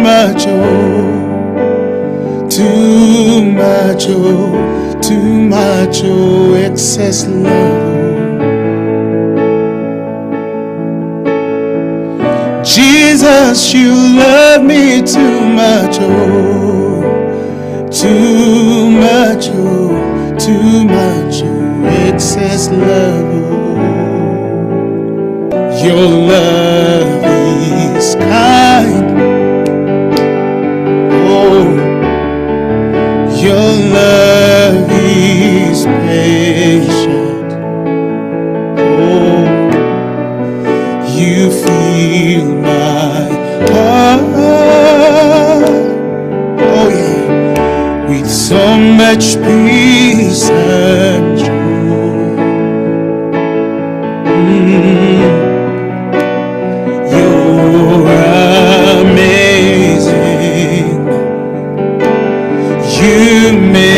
much, too much, too much, excess love. Jesus, you love me too much, too much, too much, excess love. Your love is kind. Oh, your love is patient. Oh, you feel my heart. Oh yeah, with so much peace and joy. You're amazing. You make